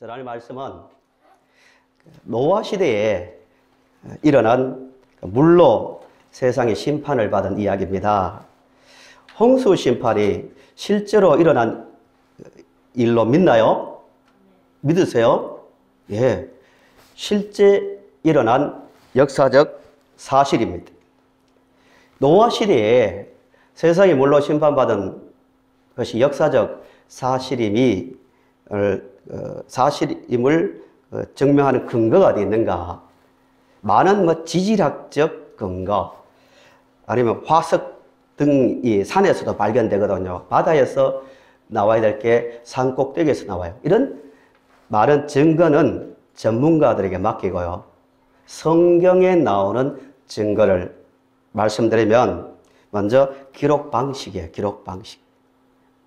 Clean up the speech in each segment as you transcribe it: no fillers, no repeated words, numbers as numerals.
오늘 말씀은 노아 시대에 일어난 물로 세상의 심판을 받은 이야기입니다. 홍수 심판이 실제로 일어난 일로 믿나요? 믿으세요? 예, 실제 일어난 역사적 사실입니다. 노아 시대에 세상이 물로 심판받은 것이 역사적 사실임을 증명하는 근거가 어디 있는가? 많은 지질학적 근거, 아니면 화석 등이 산에서도 발견되거든요. 바다에서 나와야 될 게 산 꼭대기에서 나와요. 이런 많은 증거는 전문가들에게 맡기고요. 성경에 나오는 증거를 말씀드리면 먼저 기록 방식이에요. 기록 방식.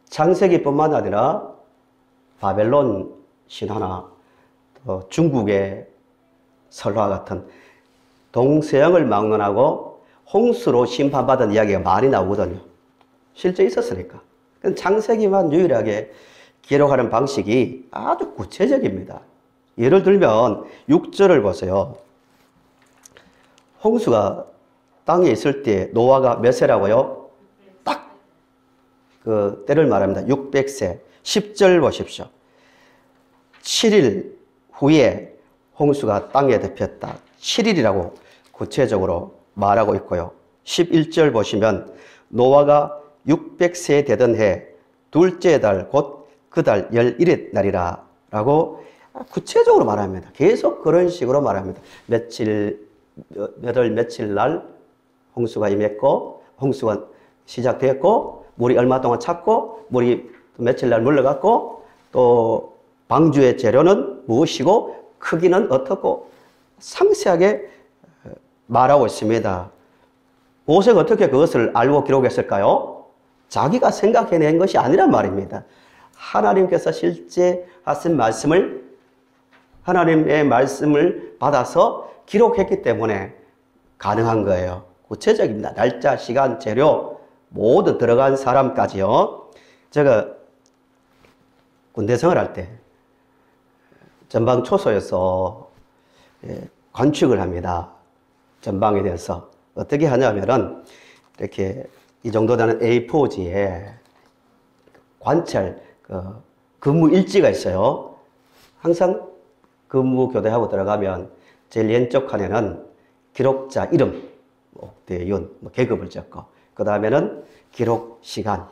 창세기뿐만 아니라 바벨론 신화나 또 중국의 설화 같은 동서양을 막론하고 홍수로 심판받은 이야기가 많이 나오거든요. 실제 있었으니까. 창세기만 유일하게 기록하는 방식이 아주 구체적입니다. 예를 들면 6절을 보세요. 홍수가 땅에 있을 때 노아가 몇 세라고요? 딱 그 때를 말합니다. 600세. 10절 보십시오. 7일 후에 홍수가 땅에 덮였다. 7일이라고 구체적으로 말하고 있고요. 11절 보시면 노아가 600세 되던 해 둘째 달 곧 그 달 11일 날이라 라고 구체적으로 말합니다. 계속 그런 식으로 말합니다. 몇 월 며칠 날 홍수가 임했고 홍수가 시작되었고 물이 얼마 동안 찼고 물이 며칠 날 물러갔고 또 방주의 재료는 무엇이고 크기는 어떻고 상세하게 말하고 있습니다. 모세가 어떻게 그것을 알고 기록했을까요? 자기가 생각해낸 것이 아니란 말입니다. 하나님께서 실제 하신 말씀을, 하나님의 말씀을 받아서 기록했기 때문에 가능한 거예요. 구체적입니다. 날짜, 시간, 재료 모두 들어간 사람까지요. 제가 군대 생활할 때 전방 초소에서 관측을 합니다. 전방에 대해서 어떻게 하냐면은 이렇게 이 정도 되는 A4지에 관찰 근무 일지가 있어요. 항상 근무 교대하고 들어가면 제일 왼쪽 칸에는 기록자 이름, 대윤, 계급을 적고 그 다음에는 기록 시간,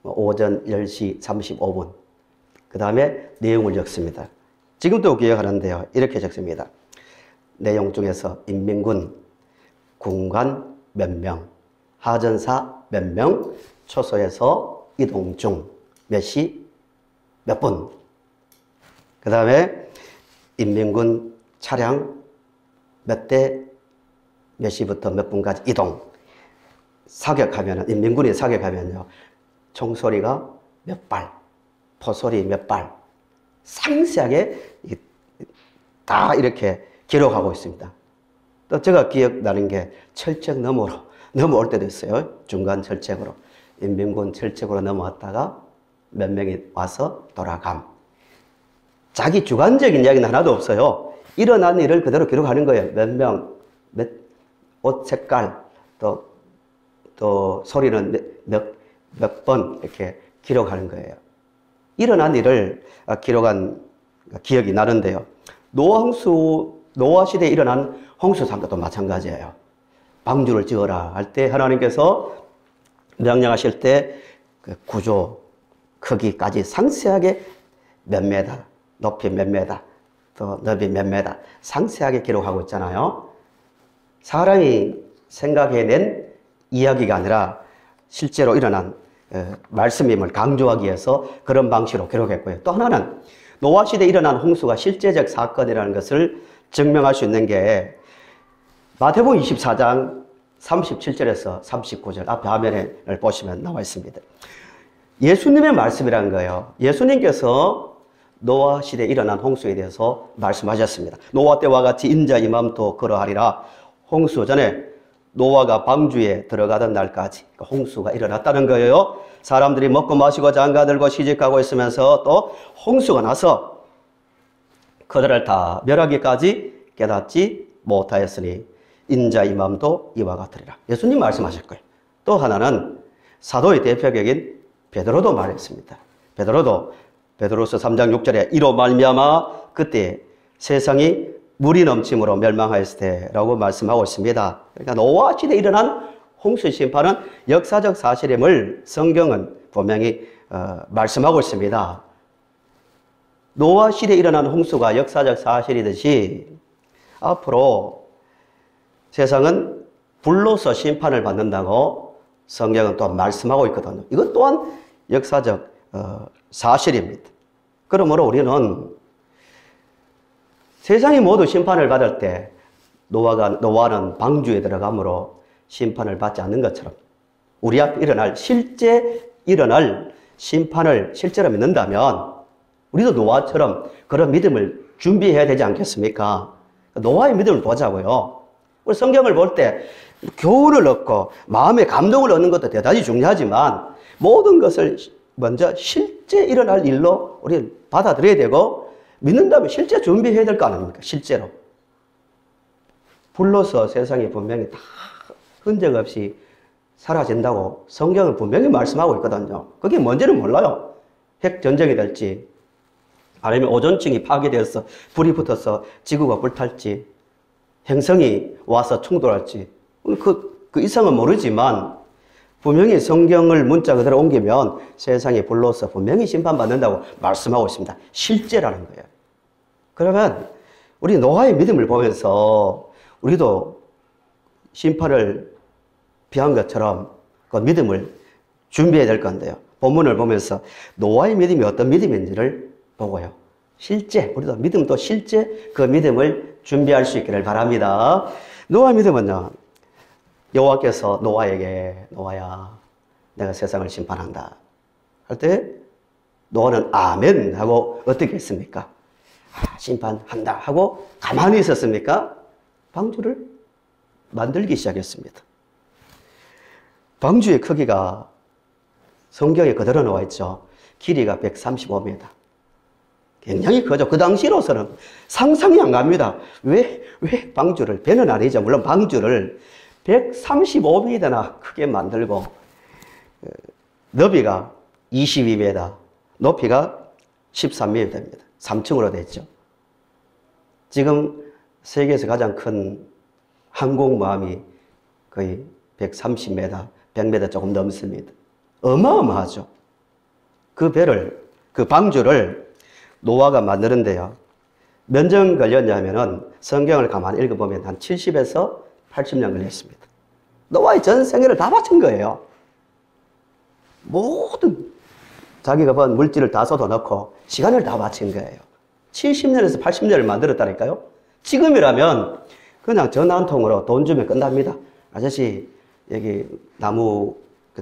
오전 10시 35분 그 다음에 내용을 적습니다. 지금도 기억하는데요. 이렇게 적습니다. 내용 중에서 인민군, 군관 몇 명, 하전사 몇 명, 초소에서 이동 중, 몇 시, 몇 분. 그 다음에 인민군 차량 몇 대, 몇 시부터 몇 분까지 이동. 사격하면은, 인민군이 사격하면요. 총소리가 몇 발, 포소리 몇 발. 상세하게 다 이렇게 기록하고 있습니다. 또 제가 기억나는 게 철책 너머로 넘어올 때도 있어요. 중간 철책으로. 인민군 철책으로 넘어왔다가 몇 명이 와서 돌아감. 자기 주관적인 이야기는 하나도 없어요. 일어난 일을 그대로 기록하는 거예요. 몇 명, 옷 색깔, 또 소리는 몇 번 이렇게 기록하는 거예요. 일어난 일을 기록한 기억이 나는데요. 노아 시대에 일어난 홍수 사건도 마찬가지예요. 방주를 지어라 할 때 하나님께서 명령하실 때 그 구조, 크기까지 상세하게 몇 메다, 높이 몇 메다, 또 넓이 몇 메다 상세하게 기록하고 있잖아요. 사람이 생각해낸 이야기가 아니라 실제로 일어난 말씀임을 강조하기 위해서 그런 방식으로 기록했고요. 또 하나는 노아 시대에 일어난 홍수가 실제적 사건이라는 것을 증명할 수 있는 게 마태복음 24장 37절에서 39절 앞에 화면을 보시면 나와 있습니다. 예수님의 말씀이라는 거예요. 예수님께서 노아 시대에 일어난 홍수에 대해서 말씀하셨습니다. 노아 때와 같이 인자 임함도 그러하리라. 홍수 전에 노아가 방주에 들어가던 날까지 홍수가 일어났다는 거예요. 사람들이 먹고 마시고 장가들고 시집가고 있으면서 또 홍수가 나서 그들을 다 멸하기까지 깨닫지 못하였으니 인자의 마음도 이와 같으리라. 예수님 말씀하실 거예요. 또 하나는 사도의 대표격인 베드로도 말했습니다. 베드로서 3장 6절에 이로 말미암아 그때 세상이 물이 넘침으로 멸망하였을 때라고 말씀하고 있습니다. 그러니까 노아 시대에 일어난 홍수 심판은 역사적 사실임을 성경은 분명히 말씀하고 있습니다. 노아 시대에 일어난 홍수가 역사적 사실이듯이 앞으로 세상은 불로서 심판을 받는다고 성경은 또 말씀하고 있거든요. 이것 또한 역사적 사실입니다. 그러므로 우리는 세상이 모두 심판을 받을 때 노아는 방주에 들어가므로 심판을 받지 않는 것처럼 우리 앞에 실제 일어날 심판을 실제로 믿는다면 우리도 노아처럼 그런 믿음을 준비해야 되지 않겠습니까? 노아의 믿음을 보자고요. 우리 성경을 볼 때 교훈을 얻고 마음의 감동을 얻는 것도 대단히 중요하지만 모든 것을 먼저 실제 일어날 일로 우리는 받아들여야 되고 믿는다면 실제 준비해야 될 거 아닙니까? 실제로. 불로서 세상이 분명히 다 흔적 없이 사라진다고 성경은 분명히 말씀하고 있거든요. 그게 뭔지는 몰라요. 핵전쟁이 될지 아니면 오존층이 파괴되어서 불이 붙어서 지구가 불탈지 행성이 와서 충돌할지 그 이상은 모르지만 분명히 성경을 문자 그대로 옮기면 세상이 불로서 분명히 심판받는다고 말씀하고 있습니다. 실제라는 거예요. 그러면 우리 노아의 믿음을 보면서 우리도 심판을 피한 것처럼 그 믿음을 준비해야 될 건데요. 본문을 보면서 노아의 믿음이 어떤 믿음인지를 보고요. 실제 우리도 믿음도 실제 그 믿음을 준비할 수 있기를 바랍니다. 노아 믿음은요. 여호와께서 노아에게 노아야 내가 세상을 심판한다 할 때 노아는 아멘 하고 어떻게 했습니까? 심판한다 하고 가만히 있었습니까? 방주를 만들기 시작했습니다. 방주의 크기가 성경에 그대로 나와 있죠. 길이가 135m. 굉장히 크죠. 그 당시로서는 상상이 안 갑니다. 왜 방주를, 배는 아니죠. 물론 방주를 135m나 크게 만들고 너비가 22m, 높이가 13m입니다. 3층으로 됐죠. 지금 세계에서 가장 큰 항공모함이 거의 130m, 100m 조금 넘습니다. 어마어마하죠. 그 배를, 그 방주를 노아가 만드는데요. 몇 년 걸렸냐면은 성경을 가만히 읽어보면 한 70에서 80년 걸렸습니다. 노아의 전 생애를 다 바친 거예요. 모든 자기가 번 물질을 다 쏟아넣고 시간을 다 바친 거예요. 70년에서 80년을 만들었다니까요. 지금이라면 그냥 전화 한 통으로 돈 주면 끝납니다. 아저씨 여기 나무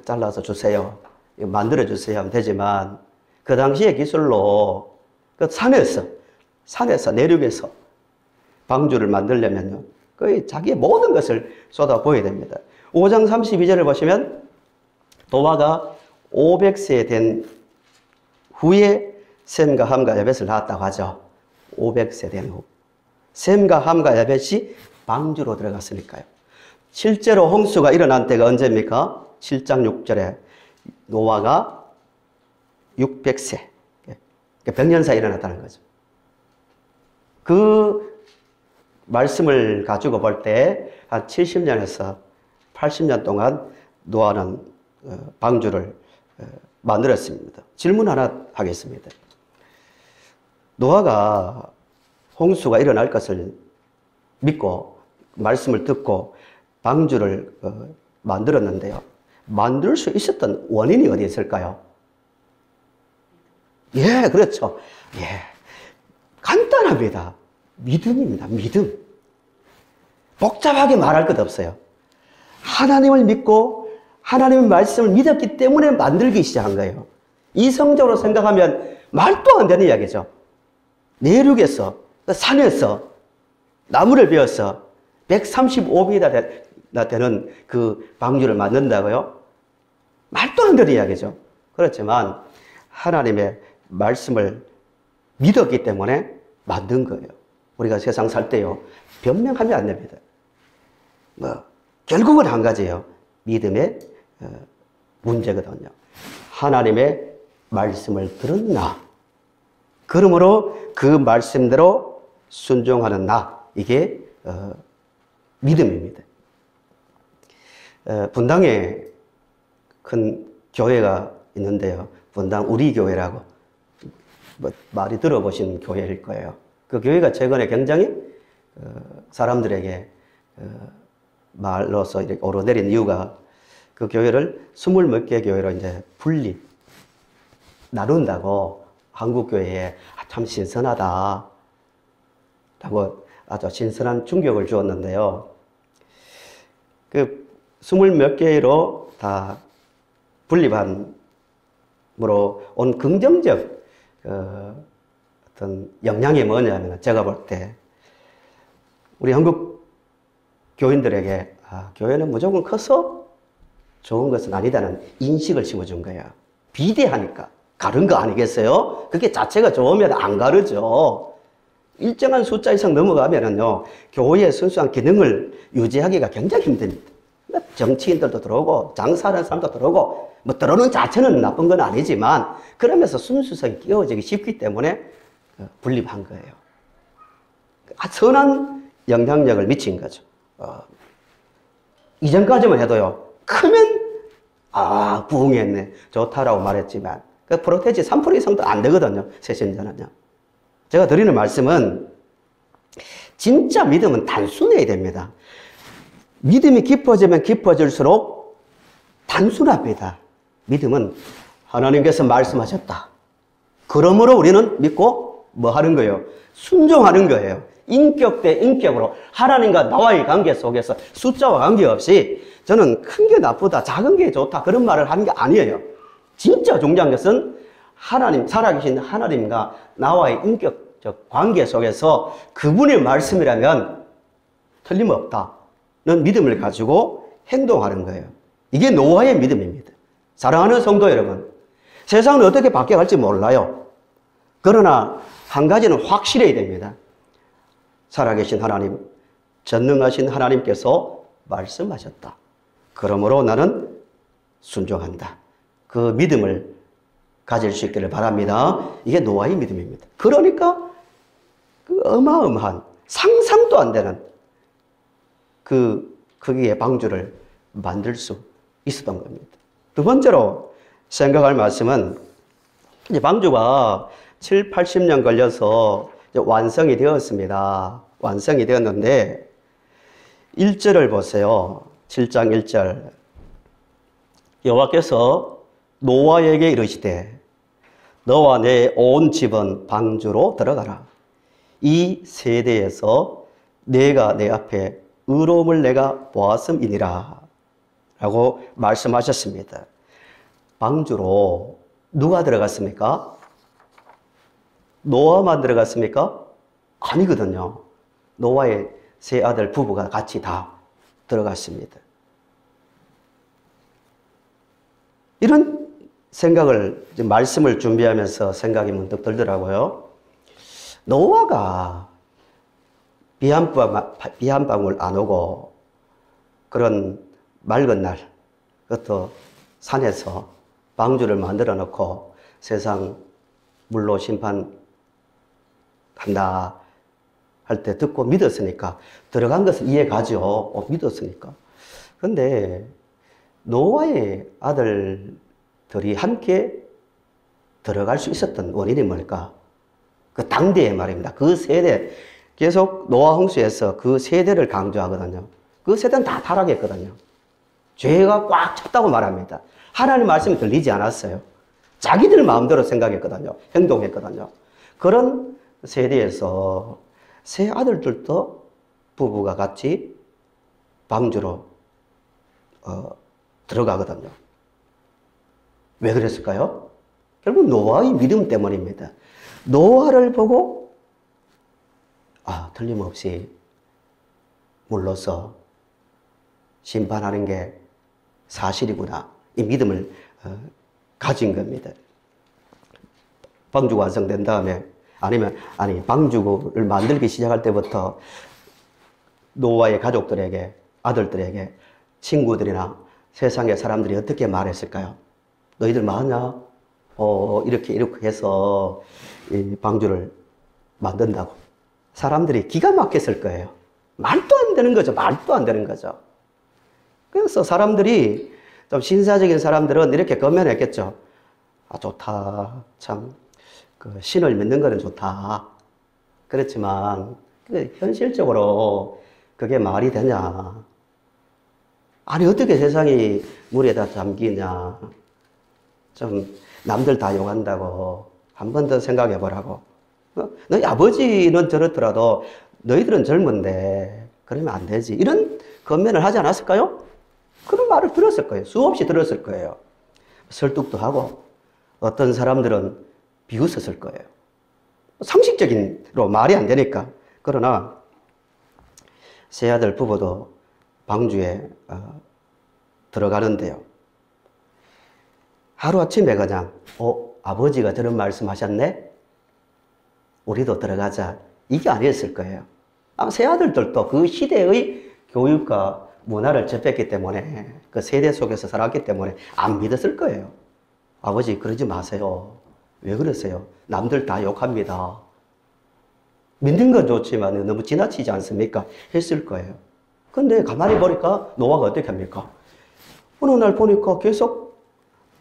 잘라서 주세요. 만들어 주세요 하면 되지만 그 당시의 기술로 그 산에서 내륙에서 방주를 만들려면요. 거의 자기의 모든 것을 쏟아부어야 됩니다. 5장 32절을 보시면 노아가 500세 된 후에 셈과 함과 야벳을 낳았다고 하죠. 500세 된 후. 셈과 함과 야벳이 방주로 들어갔으니까요. 실제로 홍수가 일어난 때가 언제입니까? 7장 6절에 노아가 600세. 100년 사이 일어났다는 거죠. 그 말씀을 가지고 볼 때 한 70년에서 80년 동안 노아는 방주를 만들었습니다. 질문 하나 하겠습니다. 노아가 홍수가 일어날 것을 믿고 말씀을 듣고 방주를 만들었는데요. 만들 수 있었던 원인이 어디에 있을까요? 예, 그렇죠. 예. 간단합니다. 믿음입니다. 믿음. 복잡하게 말할 것 없어요. 하나님을 믿고 하나님의 말씀을 믿었기 때문에 만들기 시작한 거예요. 이성적으로 생각하면 말도 안 되는 이야기죠. 내륙에서, 산에서 나무를 베어서 135m 되는 그 방주를 만든다고요? 말도 안 되는 이야기죠. 그렇지만 하나님의 말씀을 믿었기 때문에 만든 거예요. 우리가 세상 살 때요, 변명하면 안 됩니다. 결국은 한 가지예요. 믿음의 문제거든요. 하나님의 말씀을 들은 나. 그러므로 그 말씀대로 순종하는 나. 이게 믿음입니다. 분당에 큰 교회가 있는데요. 분당 우리 교회라고 많이 들어보신 교회일 거예요. 그 교회가 최근에 굉장히 사람들에게 말로서 이렇게 오르내린 이유가 그 교회를 20몇 개 교회로 이제 나눈다고 한국 교회에 참 신선하다 라고 아주 신선한 충격을 주었는데요. 그 20몇 개로 다 분립함으로 온 긍정적 어떤 영향이 뭐냐면, 제가 볼 때 우리 한국 교인들에게 교회는 무조건 커서 좋은 것은 아니다는 인식을 심어준 거예요. 비대하니까 가른 거 아니겠어요? 그게 자체가 좋으면 안 가르죠. 일정한 숫자 이상 넘어가면은요, 교회의 순수한 기능을 유지하기가 굉장히 힘듭니다. 정치인들도 들어오고 장사하는 사람도 들어오고, 뭐 들어오는 자체는 나쁜 건 아니지만 그러면서 순수성이 끼워지기 쉽기 때문에 분립한 거예요. 선한 영향력을 미친 거죠. 이전까지만 해도요, 크면 부흥했네, 좋다라고 말했지만 그 프로테지 3% 이상도 안 되거든요. 새신자는요. 제가 드리는 말씀은 진짜 믿음은 단순해야 됩니다. 믿음이 깊어지면 깊어질수록 단순합니다. 믿음은 하나님께서 말씀하셨다. 그러므로 우리는 믿고 뭐 하는 거예요? 순종하는 거예요. 인격 대 인격으로 하나님과 나와의 관계 속에서 숫자와 관계없이 저는 큰 게 나쁘다, 작은 게 좋다 그런 말을 하는 게 아니에요. 진짜 중요한 것은 하나님, 살아계신 하나님과 나와의 인격적 관계 속에서 그분의 말씀이라면 틀림없다는 믿음을 가지고 행동하는 거예요. 이게 노아의 믿음입니다. 사랑하는 성도 여러분, 세상은 어떻게 바뀌어갈지 몰라요. 그러나 한 가지는 확실해야 됩니다. 살아계신 하나님, 전능하신 하나님께서 말씀하셨다. 그러므로 나는 순종한다. 그 믿음을 가질 수 있기를 바랍니다. 이게 노아의 믿음입니다. 그러니까 그 어마어마한 상상도 안 되는 그 크기의 방주를 만들 수 있었던 겁니다. 두 번째로 생각할 말씀은, 이제 방주가 7, 80년 걸려서 이제 완성이 되었습니다. 완성이 되었는데 1절을 보세요. 7장 1절. 여호와께서 노아에게 이르시되 너와 내 온 집은 방주로 들어가라. 이 세대에서 내가 내 앞에 의로움을 내가 보았음이니라 라고 말씀하셨습니다. 방주로 누가 들어갔습니까? 노아만 들어갔습니까? 아니거든요. 노아의 세 아들 부부가 같이 다 들어갔습니다. 이런 생각을, 말씀을 준비하면서 생각이 문득 들더라고요. 노아가 비 한 방울 안 오고 그런 맑은 날, 그것도 산에서 방주를 만들어 놓고 세상 물로 심판한다 할 때 듣고 믿었으니까 들어간 것은 이해가죠. 믿었으니까. 그런데 노아의 아들들이 함께 들어갈 수 있었던 원인이 뭘까? 그 당대의 말입니다. 그 세대, 계속 노아 홍수에서 그 세대를 강조하거든요. 그 세대는 다 타락했거든요. 죄가 꽉 찼다고 말합니다. 하나님 말씀이 들리지 않았어요. 자기들 마음대로 생각했거든요. 행동했거든요. 그런 세대에서 세 아들들도 부부가 같이 방주로 들어가거든요. 왜 그랬을까요? 결국 노아의 믿음 때문입니다. 노아를 보고 틀림없이 물로서 심판하는 게 사실이구나, 이 믿음을 가진 겁니다. 방주가 완성된 다음에 아니, 방주를 만들기 시작할 때부터 노아의 가족들에게, 아들들에게, 친구들이나 세상의 사람들이 어떻게 말했을까요? 너희들 뭐하냐? 이렇게 해서 이 방주를 만든다고. 사람들이 기가 막혔을 거예요. 말도 안 되는 거죠. 말도 안 되는 거죠. 그래서 사람들이, 좀 신사적인 사람들은 이렇게 건면했겠죠. 아, 좋다. 참, 신을 믿는 거는 좋다. 그렇지만, 현실적으로 그게 말이 되냐. 아니, 어떻게 세상이 물에다 잠기냐. 좀, 남들 다 욕한다고. 한 번 더 생각해 보라고. 너희 아버지는 저렇더라도 너희들은 젊은데, 그러면 안 되지. 이런 건면을 하지 않았을까요? 그런 말을 들었을 거예요. 수없이 들었을 거예요. 설득도 하고, 어떤 사람들은 비웃었을 거예요. 상식적인로 말이 안 되니까. 그러나 세 아들 부부도 방주에 들어가는데요. 하루아침에 그냥 아버지가 저런 말씀하셨네? 우리도 들어가자. 이게 아니었을 거예요. 아마 세 아들들도 그 시대의 교육과 문화를 접했기 때문에, 그 세대 속에서 살았기 때문에 안 믿었을 거예요. 아버지 그러지 마세요. 왜 그러세요? 남들 다 욕합니다. 믿는 건 좋지만 너무 지나치지 않습니까? 했을 거예요. 근데 가만히 보니까 노아가 어떻게 합니까? 어느 날 보니까 계속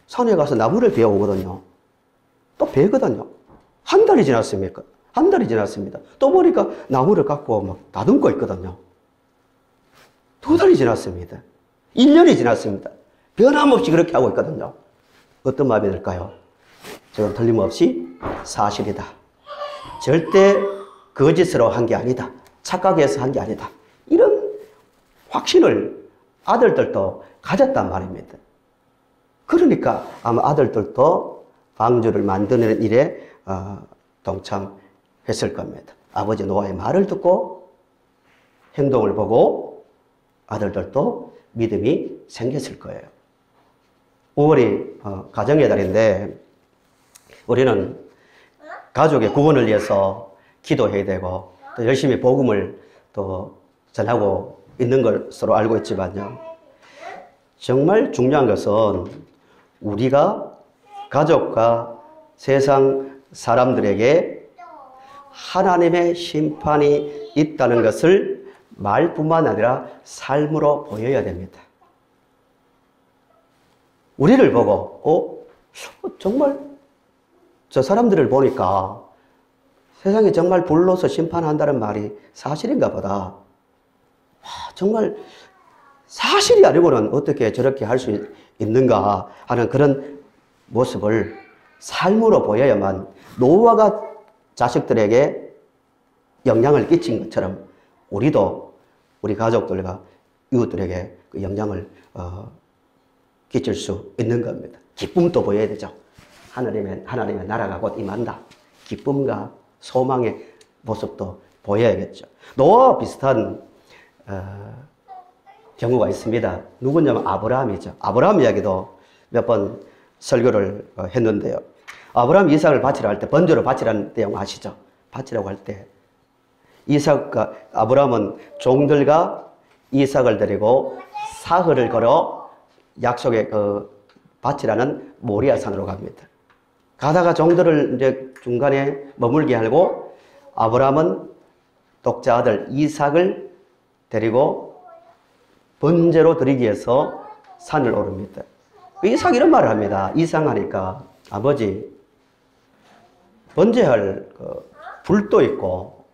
산에 가서 나무를 베어오거든요. 또 베거든요. 한 달이 지났습니까? 한 달이 지났습니다. 또 보니까 나무를 갖고 막 다듬고 있거든요. 2달이 지났습니다. 1년이 지났습니다. 변함없이 그렇게 하고 있거든요. 어떤 마음이 들까요? 저건 틀림없이 사실이다. 절대 거짓으로 한 게 아니다. 착각해서 한 게 아니다. 이런 확신을 아들들도 가졌단 말입니다. 그러니까 아마 아들들도 방주를 만드는 일에 동참했을 겁니다. 아버지 노아의 말을 듣고 행동을 보고 아들들도 믿음이 생겼을 거예요. 5월이 가정의 달인데 우리는 가족의 구원을 위해서 기도해야 되고 또 열심히 복음을 또 전하고 있는 것으로 알고 있지만요. 정말 중요한 것은 우리가 가족과 세상 사람들에게 하나님의 심판이 있다는 것을 말뿐만 아니라 삶으로 보여야 됩니다. 우리를 보고 정말 저 사람들을 보니까 세상에 정말 불로서 심판한다는 말이 사실인가 보다. 정말 사실이 아니고는 어떻게 저렇게 할 수 있는가 하는 그런 모습을 삶으로 보여야만 노아가 자식들에게 영향을 끼친 것처럼 우리도 우리 가족들과 이웃들에게 그 영향을 끼칠 수 있는 겁니다. 기쁨도 보여야 되죠. 하나님의 나라가 곧 임한다. 기쁨과 소망의 모습도 보여야겠죠. 노아와 비슷한 경우가 있습니다. 누구냐면 아브라함이죠. 아브라함 이야기도 몇 번 설교를 했는데요. 아브라함 이삭을 바치라 할 때 번제로 바치라는 내용 아시죠? 바치라고 할 때 아브라함은 종들과 이삭을 데리고 사흘을 걸어 약속의 바치라는 모리아산으로 갑니다. 가다가 종들을 이제 중간에 머물게 하고 아브라함은 독자 아들 이삭을 데리고 번제로 드리기 위해서 산을 오릅니다. 이삭 이런 말을 합니다. 이상하니까 아버지 번제할 불도 있고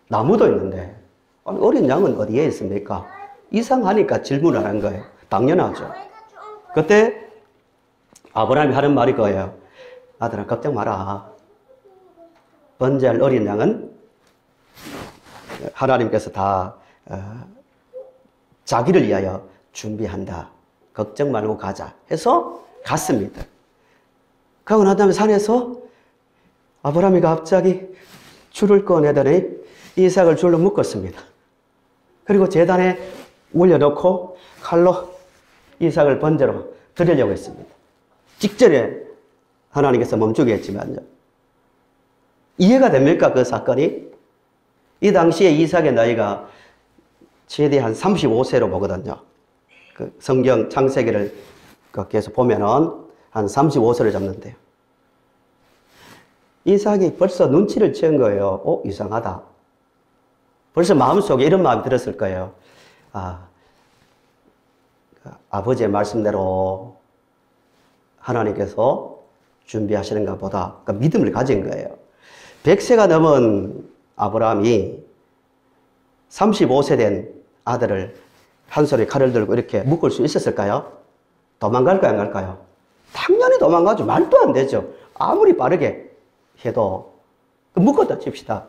나무도 있는데 어린 양은 어디에 있습니까? 이상하니까 질문을 한 거예요. 당연하죠. 그때 아브라함이 하는 말이 그거예요. 아들아 걱정 마라. 번제할 어린 양은 하나님께서 다 자기를 위하여 준비한다. 걱정 말고 가자 해서 갔습니다. 그러고 난 다음에 산에서 아브라함이 갑자기 줄을 꺼내더니 이삭을 줄로 묶었습니다. 그리고 제단에 올려놓고 칼로 이삭을 번제로 드리려고 했습니다. 직전에 하나님께서 멈추게 했지만요. 이해가 됩니까? 그 사건이? 이 당시에 이삭의 나이가 최대한 35세로 보거든요. 그 성경 창세기를 계속 보면은 한 35세를 잡는데요. 이삭이 벌써 눈치를 채운 거예요. 이상하다. 벌써 마음속에 이런 마음이 들었을 거예요. 아버지의 말씀대로 하나님께서 준비하시는가 보다. 그러니까 믿음을 가진 거예요. 100세가 넘은 아브라함이 35세 된 아들을 한 손에 칼을 들고 이렇게 묶을 수 있었을까요? 도망갈까요, 안 갈까요? 당연히 도망가죠. 말도 안 되죠. 아무리 빠르게 해도. 묶었다 칩시다.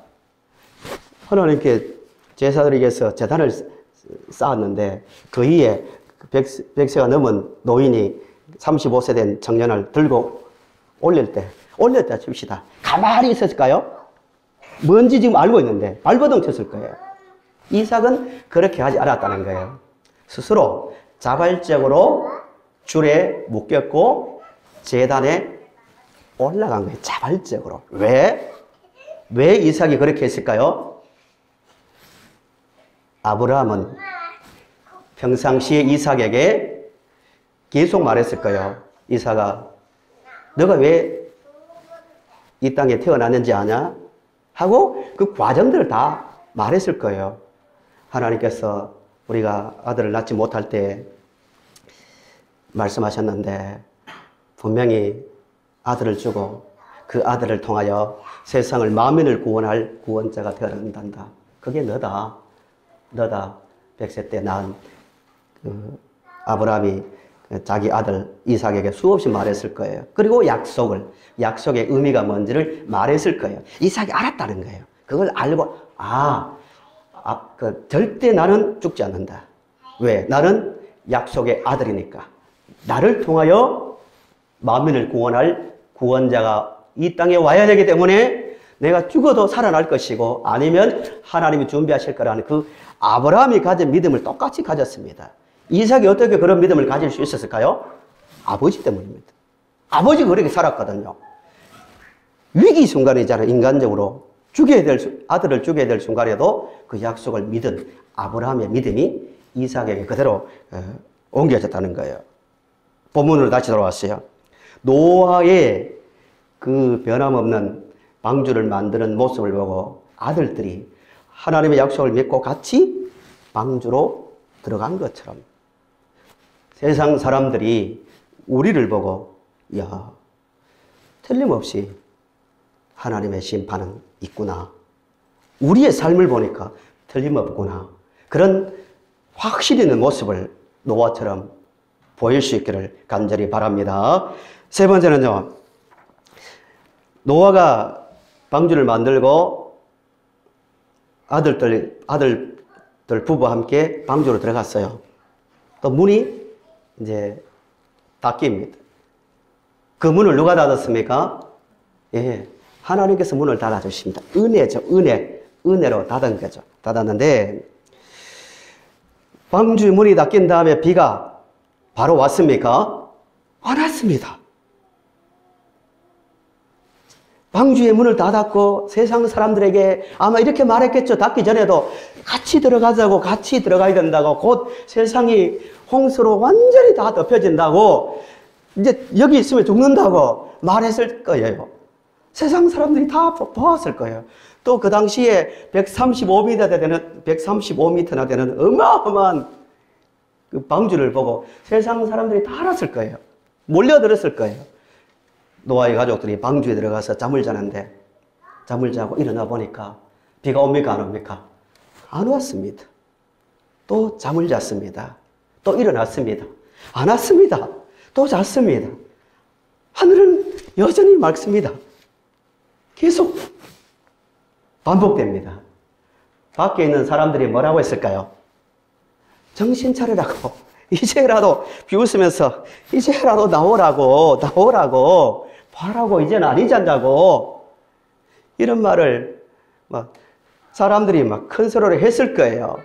하나님께 제사드리기위해서 제단을 쌓았는데 그 위에 100세가 넘은 노인이 35세 된 청년을 들고 올렸다 칩시다. 가만히 있었을까요? 뭔지 지금 알고 있는데 발버둥 쳤을 거예요. 이삭은 그렇게 하지 않았다는 거예요. 스스로 자발적으로 줄에 묶였고 제단에 올라간 거예요. 자발적으로. 왜 이삭이 그렇게 했을까요? 아브라함은 평상시에 이삭에게 계속 말했을 거예요. 이삭아, 너가 왜 이 땅에 태어났는지 아냐? 하고 그 과정들을 다 말했을 거예요. 하나님께서 우리가 아들을 낳지 못할 때 말씀하셨는데 분명히 아들을 주고 그 아들을 통하여 세상을 만민을 구원할 구원자가 되어낸단다. 그게 너다. 100세 때 낳은 아브라함이 자기 아들 이삭에게 수없이 말했을 거예요. 그리고 약속의 의미가 뭔지를 말했을 거예요. 이삭이 알았다는 거예요. 그걸 알고 절대 나는 죽지 않는다. 왜? 나는 약속의 아들이니까. 나를 통하여 만민을 구원할 구원자가 이 땅에 와야 되기 때문에 내가 죽어도 살아날 것이고 아니면 하나님이 준비하실 거라는 그 아브라함이 가진 믿음을 똑같이 가졌습니다. 이삭이 어떻게 그런 믿음을 가질 수 있었을까요? 아버지 때문입니다. 아버지가 그렇게 살았거든요. 위기 순간이잖아요. 인간적으로 아들을 죽여야 될 순간에도 그 약속을 믿은 아브라함의 믿음이 이삭에게 그대로 옮겨졌다는 거예요. 본문으로 다시 돌아왔어요. 노아의 그 변함없는 방주를 만드는 모습을 보고 아들들이 하나님의 약속을 믿고 같이 방주로 들어간 것처럼 세상 사람들이 우리를 보고 틀림없이 하나님의 심판은 있구나. 우리의 삶을 보니까 틀림없구나. 그런 확실히 있는 모습을 노아처럼 보일 수 있기를 간절히 바랍니다. 세 번째는요. 노아가 방주를 만들고 아들들 부부와 함께 방주로 들어갔어요. 또 문이 이제 닫힙니다. 그 문을 누가 닫았습니까? 하나님께서 문을 닫아주십니다. 은혜죠. 은혜로 닫은 거죠. 닫았는데 방주 문이 닫힌 다음에 비가 바로 왔습니까? 안 왔습니다. 방주의 문을 닫았고 세상 사람들에게 아마 이렇게 말했겠죠. 닫기 전에도 같이 들어가자고, 같이 들어가야 된다고, 곧 세상이 홍수로 완전히 다 덮여진다고, 이제 여기 있으면 죽는다고 말했을 거예요. 세상 사람들이 다 보았을 거예요. 또 그 당시에 135m나 되는 어마어마한 그 방주를 보고 세상 사람들이 다 알았을 거예요. 몰려들었을 거예요. 노아의 가족들이 방주에 들어가서 잠을 자는데 잠을 자고 일어나 보니까 비가 옵니까 안 옵니까? 안 왔습니다. 또 잠을 잤습니다. 또 일어났습니다. 안 왔습니다. 또 잤습니다. 하늘은 여전히 맑습니다. 계속 반복됩니다. 밖에 있는 사람들이 뭐라고 했을까요? 정신 차리라고, 이제라도 비웃으면서 이제라도 나오라고 봐라고, 이제는 아니지 않냐고, 이런 말을 사람들이 큰 소리로 했을 거예요.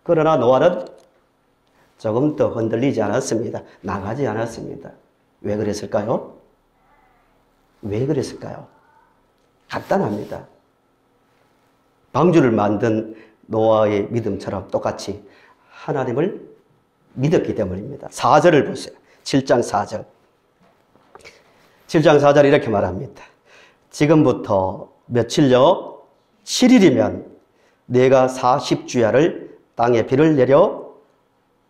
그러나 노아는 조금 더 흔들리지 않았습니다. 나가지 않았습니다. 왜 그랬을까요? 간단합니다. 방주를 만든 노아의 믿음처럼 똑같이 하나님을 믿었기 때문입니다. 4절을 보세요. 7장 4절. 7장 4절 이렇게 말합니다. 지금부터 며칠여 7일이면 내가 40주야를 땅에 비를 내려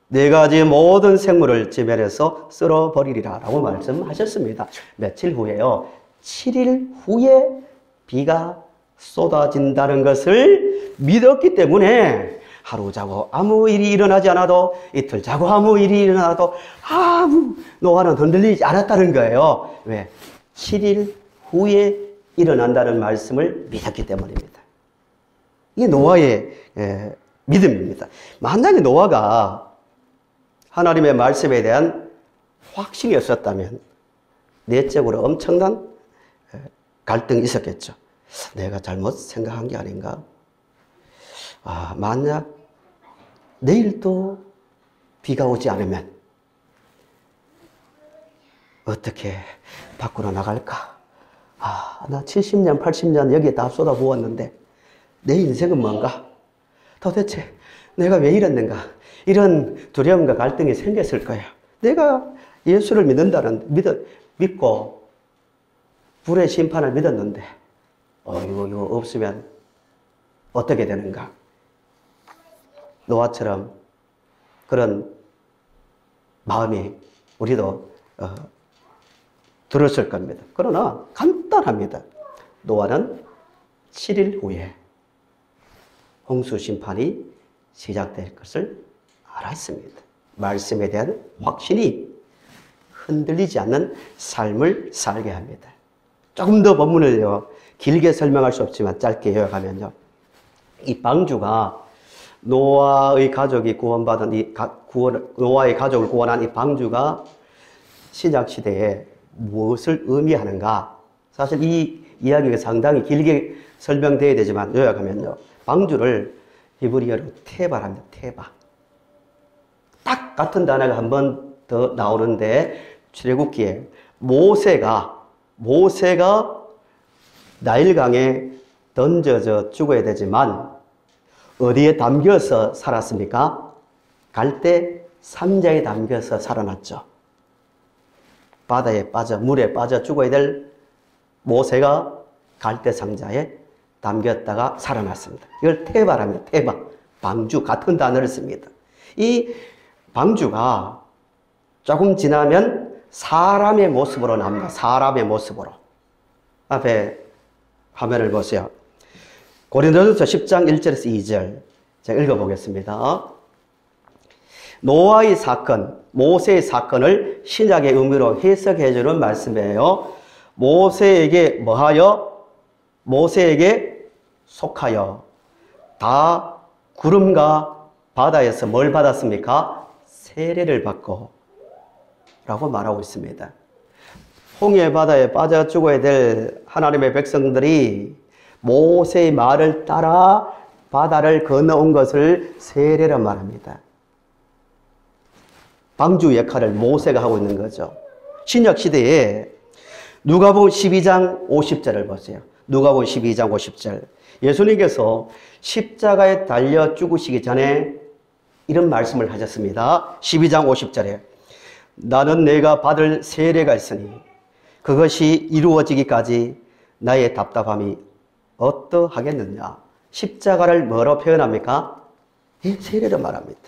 네 가지 모든 생물을 지면에서 쓸어버리리라 라고 말씀하셨습니다. 며칠 후에요. 7일 후에 비가 쏟아진다는 것을 믿었기 때문에 하루 자고 아무 일이 일어나지 않아도 이틀 자고 아무 일이 일어나도 노아는 흔들리지 않았다는 거예요. 왜? 7일 후에 일어난다는 말씀을 믿었기 때문입니다. 이게 노아의 믿음입니다. 만약에 노아가 하나님의 말씀에 대한 확신이 없었다면 내적으로 엄청난 갈등이 있었겠죠. 내가 잘못 생각한 게 아닌가? 만약 내일도 비가 오지 않으면 어떻게 밖으로 나갈까? 나 70년, 80년 여기에 다 쏟아부었는데 내 인생은 뭔가? 도대체 내가 왜 이랬는가? 이런 두려움과 갈등이 생겼을 거예요. 내가 예수를 믿고 불의 심판을 믿었는데 이거 없으면 어떻게 되는가? 노아처럼 그런 마음이 우리도 들었을 겁니다. 그러나 간단합니다. 노아는 7일 후에 홍수 심판이 시작될 것을 알았습니다. 말씀에 대한 확신이 흔들리지 않는 삶을 살게 합니다. 조금 더 본문을요, 길게 설명할 수 없지만 짧게 요약하면요. 이 방주가 노아의 가족이 구원받은 노아의 가족을 구원한 이 방주가 신약시대에 무엇을 의미하는가? 사실 이 이야기가 상당히 길게 설명되어야 되지만 요약하면요. 방주를 히브리어로 테바랍니다. 테바. 딱 같은 단어가 한 번 더 나오는데 출애굽기에 모세가 나일강에 던져져 죽어야 되지만 어디에 담겨서 살았습니까? 갈대 삼자에 담겨서 살아났죠. 바다에 빠져 물에 빠져 죽어야 될 모세가 갈대 상자에 담겼다가 살아났습니다. 이걸 테바랍니다. 테바. 방주 같은 단어를 씁니다. 이 방주가 조금 지나면 사람의 모습으로 나옵니다. 사람의 모습으로. 앞에 화면을 보세요. 고린도전서 10장 1절에서 2절 제가 읽어보겠습니다. 노아의 사건, 모세의 사건을 신약의 의미로 해석해 주는 말씀이에요. 모세에게 뭐하여? 모세에게 속하여 다 구름과 바다에서 뭘 받았습니까? 세례를 받고 라고 말하고 있습니다. 홍해 바다에 빠져 죽어야 될 하나님의 백성들이 모세의 말을 따라 바다를 건너온 것을 세례라 말합니다. 방주 역할을 모세가 하고 있는 거죠. 신약 시대에 누가복음 12장 50절을 보세요. 누가복음 12장 50절. 예수님께서 십자가에 달려 죽으시기 전에 이런 말씀을 하셨습니다. 12장 50절에 나는 내가 받을 세례가 있으니 그것이 이루어지기까지 나의 답답함이 어떠하겠느냐. 십자가를 뭐로 표현합니까? 세례로 말합니다.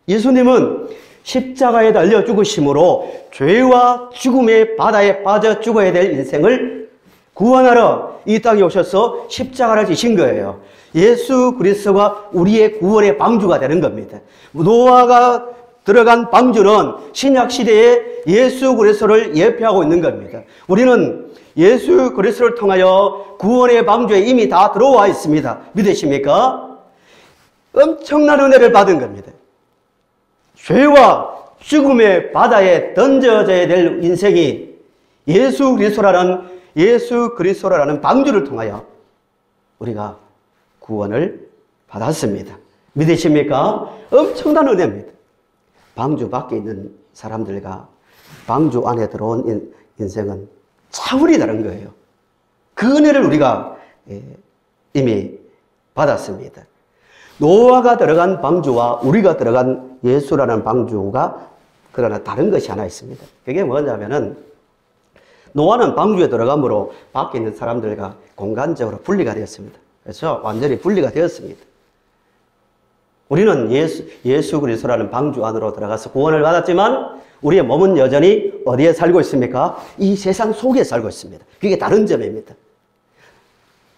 예수님은 십자가에 달려 죽으심으로 죄와 죽음의 바다에 빠져 죽어야 될 인생을 구원하러 이 땅에 오셔서 십자가를 지신 거예요. 예수 그리스도가 우리의 구원의 방주가 되는 겁니다. 노아가 들어간 방주는 신약 시대에 예수 그리스도를 예표하고 있는 겁니다. 우리는 예수 그리스도를 통하여 구원의 방주에 이미 다 들어와 있습니다. 믿으십니까? 엄청난 은혜를 받은 겁니다. 죄와 죽음의 바다에 던져져야 될 인생이 예수 그리스도라는 방주를 통하여 우리가 구원을 받았습니다. 믿으십니까? 엄청난 은혜입니다. 방주 밖에 있는 사람들과 방주 안에 들어온 인생은 차원이 다른 거예요. 그 은혜를 우리가 이미 받았습니다. 노아가 들어간 방주와 우리가 들어간 예수라는 방주가 그러나 다른 것이 하나 있습니다. 그게 뭐냐면은 노아는 방주에 들어감으로 밖에 있는 사람들과 공간적으로 분리가 되었습니다. 그래서 완전히 분리가 되었습니다. 우리는 예수 그리스도라는 방주 안으로 들어가서 구원을 받았지만 우리의 몸은 여전히 어디에 살고 있습니까? 이 세상 속에 살고 있습니다. 그게 다른 점입니다.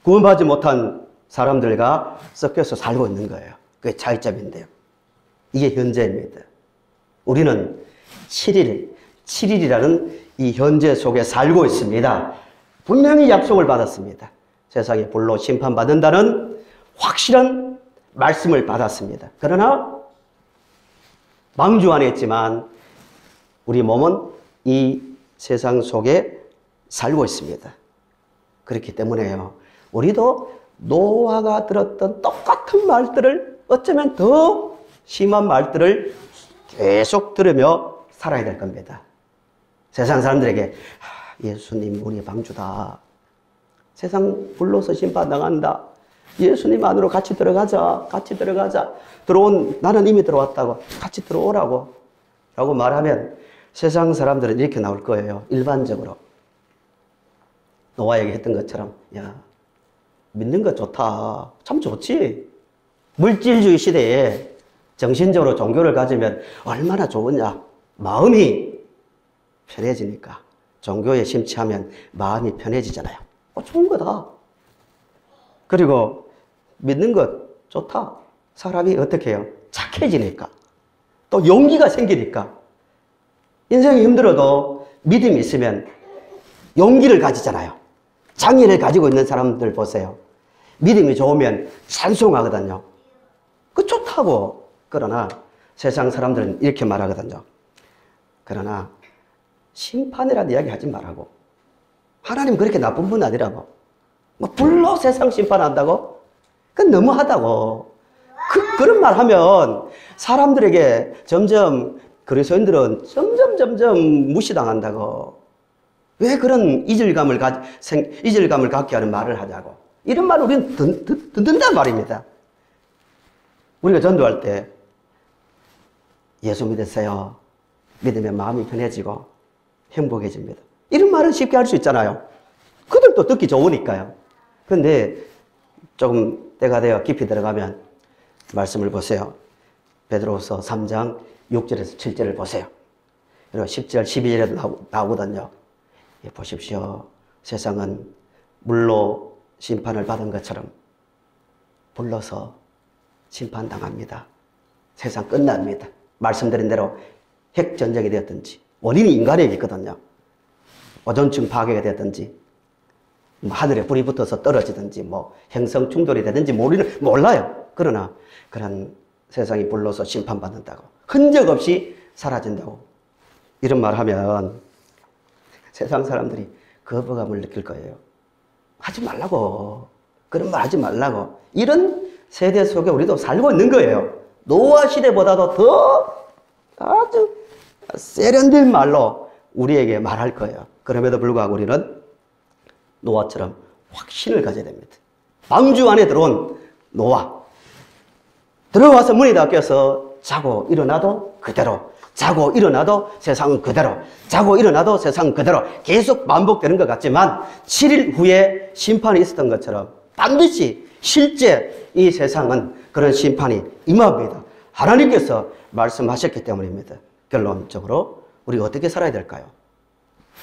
구원받지 못한 사람들과 섞여서 살고 있는 거예요. 그게 차이점인데요. 이게 현재입니다. 우리는 7일이라는 이 현재 속에 살고 있습니다. 분명히 약속을 받았습니다. 세상에 불로 심판받는다는 확실한 말씀을 받았습니다. 그러나 방주 안에 있지만 우리 몸은 이 세상 속에 살고 있습니다. 그렇기 때문에요. 우리도 노아가 들었던 똑같은 말들을 어쩌면 더 심한 말들을 계속 들으며 살아야 될 겁니다. 세상 사람들에게 예수님 우리의 방주다. 세상 불로서 심판당한다. 예수님 안으로 같이 들어가자. 같이 들어가자. 나는 이미 들어왔다고. 같이 들어오라고. 라고 말하면 세상 사람들은 이렇게 나올 거예요. 일반적으로. 노아에게 했던 것처럼 야 믿는 거 좋다. 참 좋지. 물질주의 시대에 정신적으로 종교를 가지면 얼마나 좋으냐. 마음이 편해지니까. 종교에 심취하면 마음이 편해지잖아요. 좋은 거다. 그리고 믿는 것 좋다. 사람이 어떻게 해요? 착해지니까. 또 용기가 생기니까. 인생이 힘들어도 믿음이 있으면 용기를 가지잖아요. 장애를 가지고 있는 사람들 보세요. 믿음이 좋으면 찬송하거든요. 그 좋다고. 그러나 세상 사람들은 이렇게 말하거든요. 그러나 심판이라는 이야기 하지 말라고. 하나님 그렇게 나쁜 분 아니라고. 뭐 불로 세상 심판한다고? 그건 너무하다고. 그런 말 하면 사람들에게 점점 그리스도인들은 점점 무시당한다고. 왜 그런 이질감을 갖게 하는 말을 하냐고. 이런 말을 우리는 듣는단 말입니다. 우리가 전도할 때 예수 믿으세요. 믿으면 마음이 편해지고 행복해집니다. 이런 말은 쉽게 할 수 있잖아요. 그들도 듣기 좋으니까요. 그런데 조금 때가 되어 깊이 들어가면 말씀을 보세요. 베드로후서 3장 6절에서 7절을 보세요. 그리고 10절, 12절에도 나오거든요. 보십시오. 세상은 물로 심판을 받은 것처럼 불러서 심판당합니다. 세상 끝납니다. 말씀드린 대로 핵전쟁이 되었든지 원인이 인간에게 있거든요. 오존층 파괴가 되었든지 하늘에 불이 붙어서 떨어지든지 행성 충돌이 되든지 우리는 몰라요. 그러나 그런 세상이 불러서 심판받는다고 흔적 없이 사라진다고 이런 말 하면 세상 사람들이 거부감을 느낄 거예요. 하지 말라고. 그런 말 하지 말라고. 이런 세대 속에 우리도 살고 있는 거예요. 노아 시대보다도 더 아주 세련된 말로 우리에게 말할 거예요. 그럼에도 불구하고 우리는 노아처럼 확신을 가져야 됩니다. 방주 안에 들어온 노아. 들어와서 문이 닫혀서 자고 일어나도 그대로. 자고 일어나도 세상은 그대로. 자고 일어나도 세상은 그대로. 계속 반복되는 것 같지만 7일 후에 심판이 있었던 것처럼 반드시 실제 이 세상은 그런 심판이 임합니다. 하나님께서 말씀하셨기 때문입니다. 결론적으로 우리가 어떻게 살아야 될까요?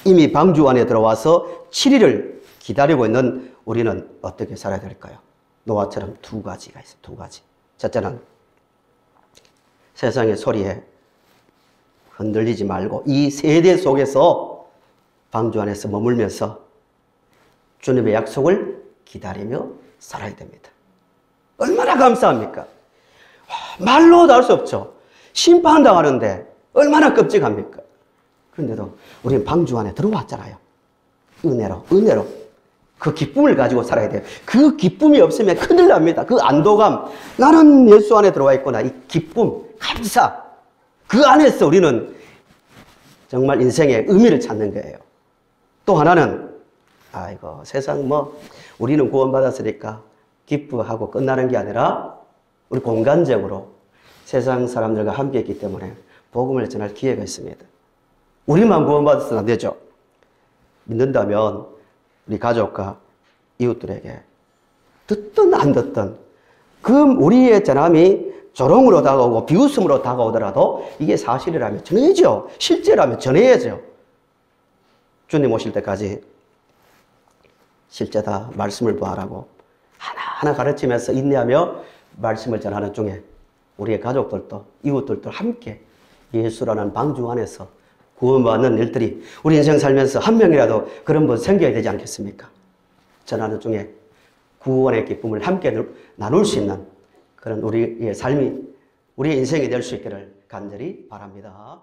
이미 방주 안에 들어와서 7일을 기다리고 있는 우리는 어떻게 살아야 될까요? 노아처럼 두 가지가 있어요. 두 가지. 첫째는 세상의 소리에 흔들리지 말고 이 세대 속에서 방주 안에서 머물면서 주님의 약속을 기다리며 살아야 됩니다. 얼마나 감사합니까? 말로도 할 수 없죠. 심판당하는데 얼마나 끔찍합니까? 그런데도 우리는 방주 안에 들어왔잖아요. 은혜로. 그 기쁨을 가지고 살아야 돼요. 그 기쁨이 없으면 큰일 납니다. 그 안도감. 나는 예수 안에 들어와 있구나. 이 기쁨, 감사. 그 안에서 우리는 정말 인생의 의미를 찾는 거예요. 또 하나는 아이고, 세상 뭐, 우리는 구원받았으니까 기뻐하고 끝나는 게 아니라 우리 공간적으로 세상 사람들과 함께 했기 때문에 복음을 전할 기회가 있습니다. 우리만 구원받아서는 안 되죠. 믿는다면 우리 가족과 이웃들에게 듣든 안 듣든 그 우리의 전함이 조롱으로 다가오고 비웃음으로 다가오더라도 이게 사실이라면 전해야죠. 실제라면 전해야죠. 주님 오실 때까지 실제다 말씀을 구하라고 하나하나 가르치면서 인내하며 말씀을 전하는 중에 우리의 가족들도 이웃들도 함께 예수라는 방주 안에서 구원받는 일들이 우리 인생 살면서 한 명이라도 그런 분 생겨야 되지 않겠습니까? 전하는 중에 구원의 기쁨을 함께 나눌 수 있는 그런 우리의 삶이 우리의 인생이 될 수 있기를 간절히 바랍니다.